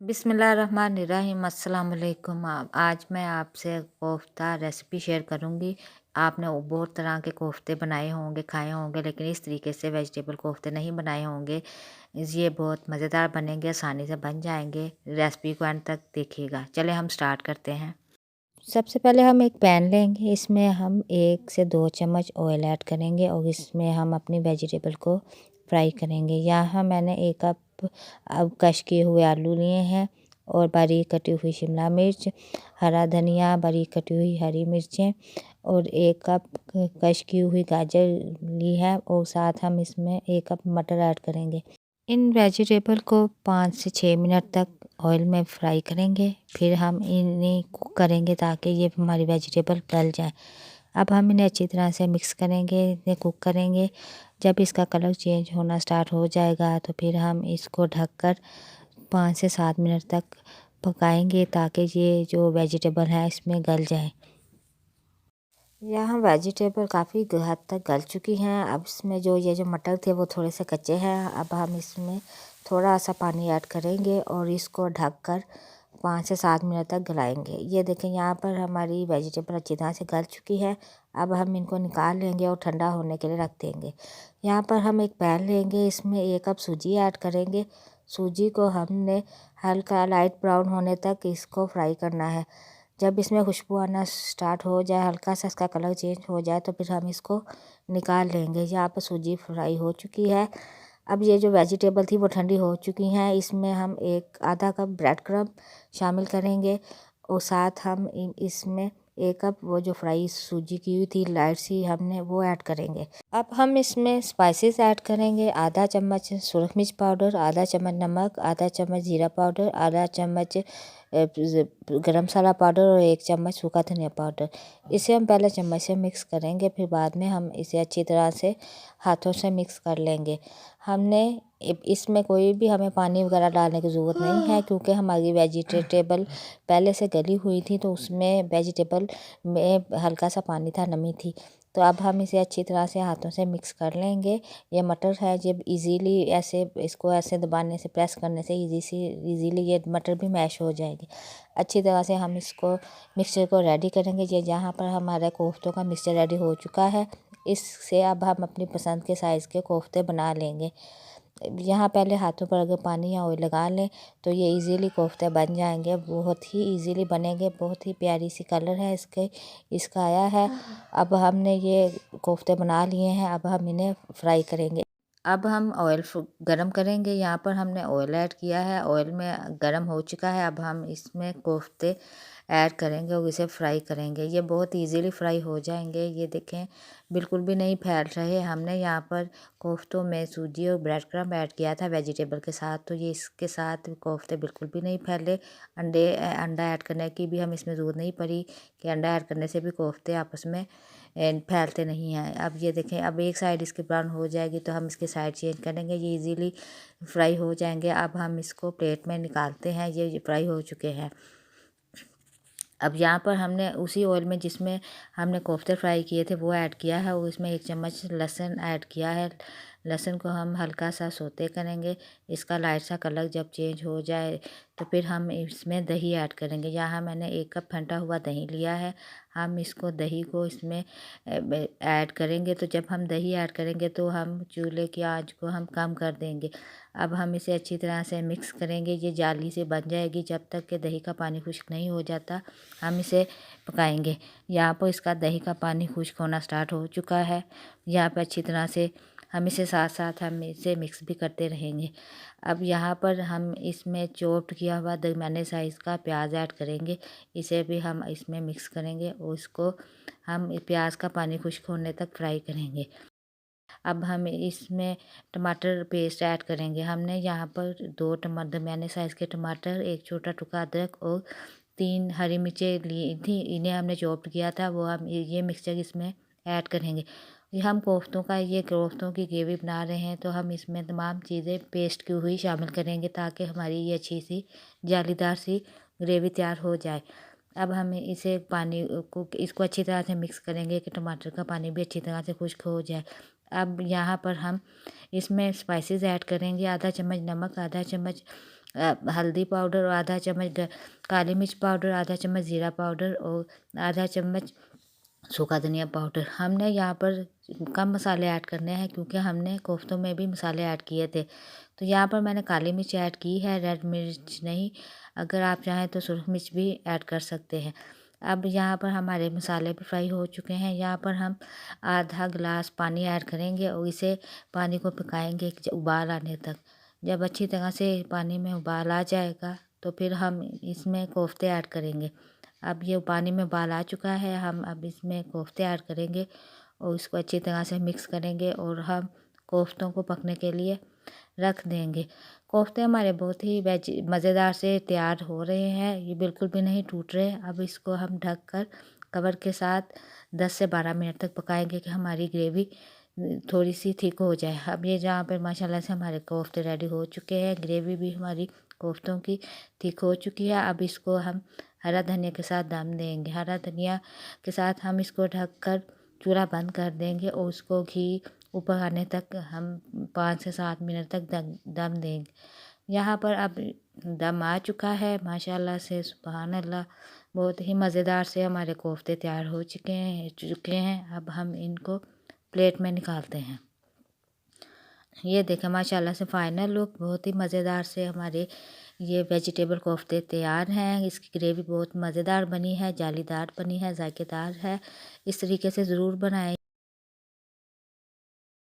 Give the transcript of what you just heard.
बिस्मिल्लाहिर्रहमानिर्रहीम अस्सलाम वालेकुम। आज मैं आपसे कोफ्ता रेसिपी शेयर करूंगी। आपने बहुत तरह के कोफ्ते बनाए होंगे, खाए होंगे, लेकिन इस तरीके से वेजिटेबल कोफ्ते नहीं बनाए होंगे। ये बहुत मज़ेदार बनेंगे, आसानी से बन जाएंगे। रेसिपी को अंत तक देखिएगा। चले हम स्टार्ट करते हैं। सबसे पहले हम एक पैन लेंगे, इसमें हम 1 से 2 चम्मच ऑयल ऐड करेंगे और इसमें हम अपनी वेजिटेबल को फ्राई करेंगे। यहाँ मैंने 1 कप अब कश किए हुए आलू लिए हैं और बारीक कटी हुई शिमला मिर्च, हरा धनिया, बारीक कटी हुई हरी मिर्चें और 1 कप कश की हुई गाजर ली है और साथ हम इसमें 1 कप मटर ऐड करेंगे। इन वेजिटेबल को 5 से 6 मिनट तक ऑयल में फ्राई करेंगे। फिर हम इन्हें कुक करेंगे ताकि ये हमारी वेजिटेबल गल जाए। अब हम इन्हें अच्छी तरह से मिक्स करेंगे, इन्हें कुक करेंगे। जब इसका कलर चेंज होना स्टार्ट हो जाएगा तो फिर हम इसको ढककर 5 से 7 मिनट तक पकाएंगे ताकि ये जो वेजिटेबल है इसमें गल जाए। यहाँ वेजिटेबल काफ़ी हद तक गल चुकी हैं। अब इसमें जो मटर थे वो थोड़े से कच्चे हैं। अब हम इसमें थोड़ा सा पानी ऐड करेंगे और इसको ढककर 5 से 7 मिनट तक गलाएंगे। ये देखें, यहाँ पर हमारी वेजिटेबल अच्छी तरह से गल चुकी है। अब हम इनको निकाल लेंगे और ठंडा होने के लिए रख देंगे। यहाँ पर हम एक पैन लेंगे, इसमें 1 कप सूजी ऐड करेंगे। सूजी को हमने हल्का लाइट ब्राउन होने तक इसको फ्राई करना है। जब इसमें खुशबू आना स्टार्ट हो जाए, हल्का सा इसका कलर चेंज हो जाए तो फिर हम इसको निकाल लेंगे। यहाँ पर सूजी फ्राई हो चुकी है। अब ये जो वेजिटेबल थी वो ठंडी हो चुकी हैं। इसमें हम आधा कप ब्रेड क्रम्ब शामिल करेंगे और साथ हम इसमें 1 कप वो जो फ्राई सूजी की हुई थी लाइट सी, हमने वो ऐड करेंगे। अब हम इसमें स्पाइसेस ऐड करेंगे। आधा चम्मच सुरख मिर्च पाउडर, आधा चम्मच नमक, आधा चम्मच जीरा पाउडर, आधा चम्मच गरम मसाला पाउडर और 1 चम्मच सूखा धनिया पाउडर। इसे हम पहले चम्मच से मिक्स करेंगे, फिर बाद में हम इसे अच्छी तरह से हाथों से मिक्स कर लेंगे। हमने इसमें कोई भी हमें पानी वगैरह डालने की ज़रूरत नहीं है क्योंकि हमारी वेजिटेबल पहले से गली हुई थी तो उसमें वेजिटेबल में हल्का सा पानी था, नमी थी। तो अब हम इसे अच्छी तरह से हाथों से मिक्स कर लेंगे। ये मटर है, जब इजीली ऐसे इसको ऐसे दबाने से, प्रेस करने से इजीली ये मटर भी मैश हो जाएगी। अच्छी तरह से हम इसको मिक्सचर को रेडी करेंगे। ये जहाँ पर हमारे कोफ्तों का मिक्सचर रेडी हो चुका है, इससे अब हम अपनी पसंद के साइज़ के कोफ्ते बना लेंगे। यहाँ पहले हाथों पर अगर पानी या ऑयल लगा लें तो ये इजीली कोफ्ते बन जाएंगे, बहुत ही इजीली बनेंगे। बहुत ही प्यारी सी कलर है इसका आया है। अब हमने ये कोफ्ते बना लिए हैं, अब हम इन्हें फ्राई करेंगे। अब हम ऑयल गरम करेंगे। यहाँ पर हमने ऑयल ऐड किया है, ऑयल में गरम हो चुका है। अब हम इसमें कोफ्ते ऐड करेंगे और इसे फ्राई करेंगे। ये बहुत इजीली फ्राई हो जाएंगे। ये देखें, बिल्कुल भी नहीं फैल रहे। हमने यहाँ पर कोफ्तों में सूजी और ब्रेड क्रम्ब ऐड किया था वेजिटेबल के साथ, तो ये इसके साथ कोफ्ते बिल्कुल भी नहीं फैले। अंडा ऐड करने की भी हम इसमें ज़रूरत नहीं पड़ी कि अंडा ऐड करने से भी कोफ्ते आपस में फैलते नहीं हैं। अब ये देखें, अब एक साइड इसकी ब्राउन हो जाएगी तो हम इसके साइड चेंज करेंगे। ये इजीली फ्राई हो जाएंगे। अब हम इसको प्लेट में निकालते हैं। ये फ्राई हो चुके हैं। अब यहाँ पर हमने उसी ऑयल में जिसमें हमने कोफ्ते फ्राई किए थे वो ऐड किया है और इसमें 1 चम्मच लहसुन ऐड किया है। लहसुन को हम हल्का सा सौते करेंगे। इसका लाइट सा कलर जब चेंज हो जाए तो फिर हम इसमें दही ऐड करेंगे। यहाँ मैंने 1 कप फेंटा हुआ दही लिया है। हम इसको दही को इसमें ऐड करेंगे। तो जब हम दही ऐड करेंगे तो हम चूल्हे की आंच को हम कम कर देंगे। अब हम इसे अच्छी तरह से मिक्स करेंगे। ये जाली से बन जाएगी। जब तक कि दही का पानी खुश्क नहीं हो जाता हम इसे पकाएंगे। यहाँ पर इसका दही का पानी खुश्क होना स्टार्ट हो चुका है। यहाँ पर अच्छी तरह से हम इसे साथ साथ हम इसे मिक्स भी करते रहेंगे। अब यहाँ पर हम इसमें चॉप्ड किया हुआ दरमियाने साइज़ का प्याज ऐड करेंगे। इसे भी हम इसमें मिक्स करेंगे और इसको हम प्याज का पानी खुश्क होने तक फ्राई करेंगे। अब हम इसमें टमाटर पेस्ट ऐड करेंगे। हमने यहाँ पर 2 दरमियाने साइज़ के टमाटर, 1 छोटा टुकड़ा अदरक और 3 हरी मिर्चें ली थी, इन्हें हमने चॉप किया था, वो हम ये मिक्सचर इसमें ऐड करेंगे। हम कोफ्तों की ग्रेवी बना रहे हैं तो हम इसमें तमाम चीज़ें पेस्ट की हुई शामिल करेंगे ताकि हमारी ये अच्छी सी जालीदार सी ग्रेवी तैयार हो जाए। अब हम इसे इसको अच्छी तरह से मिक्स करेंगे कि टमाटर का पानी भी अच्छी तरह से खुश्क हो जाए। अब यहाँ पर हम इसमें स्पाइसेस ऐड करेंगे। आधा चम्मच नमक, आधा चम्मच हल्दी पाउडर और आधा चम्मच काली मिर्च पाउडर, आधा चम्मच ज़ीरा पाउडर और आधा चम्मच सूखा धनिया पाउडर। हमने यहाँ पर कम मसाले ऐड करने हैं क्योंकि हमने कोफ्तों में भी मसाले ऐड किए थे। तो यहाँ पर मैंने काली मिर्च ऐड की है, रेड मिर्च नहीं। अगर आप चाहें तो सुरख मिर्च भी ऐड कर सकते हैं। अब यहाँ पर हमारे मसाले भी फ्राई हो चुके हैं। यहाँ पर हम आधा गिलास पानी ऐड करेंगे और इसे पानी को पकाएंगे उबाल आने तक। जब अच्छी तरह से पानी में उबाल आ जाएगा तो फिर हम इसमें कोफ्ते ऐड करेंगे। अब ये पानी में उबाल आ चुका है, हम अब इसमें कोफ्ते ऐड करेंगे और इसको अच्छी तरह से मिक्स करेंगे और हम कोफ्तों को पकने के लिए रख देंगे। कोफ्ते हमारे बहुत ही मज़ेदार से तैयार हो रहे हैं, ये बिल्कुल भी नहीं टूट रहे। अब इसको हम ढक कर कवर के साथ 10 से 12 मिनट तक पकाएंगे कि हमारी ग्रेवी थोड़ी सी थिक हो जाए। अब ये जहाँ पर माशाल्लाह से हमारे कोफ्ते रेडी हो चुके हैं, ग्रेवी भी हमारी कोफ्तों की थिक हो चुकी है। अब इसको हम हरा धनिया के साथ दम देंगे। हरा धनिया के साथ हम इसको ढककर चूल्हा बंद कर देंगे और उसको घी ऊपर आने तक हम 5 से 7 मिनट तक दम देंगे। यहाँ पर अब दम आ चुका है माशाल्लाह से, सुभान अल्लाह। बहुत ही मज़ेदार से हमारे कोफ्ते तैयार हो चुके हैं। अब हम इनको प्लेट में निकालते हैं। ये देखें माशाल्लाह से फ़ाइनल लुक बहुत ही मज़ेदार से हमारे ये वेजिटेबल कोफ्ते तैयार हैं। इसकी ग्रेवी बहुत मज़ेदार बनी है, जालीदार बनी है, जायकेदार है। इस तरीके से ज़रूर बनाएं।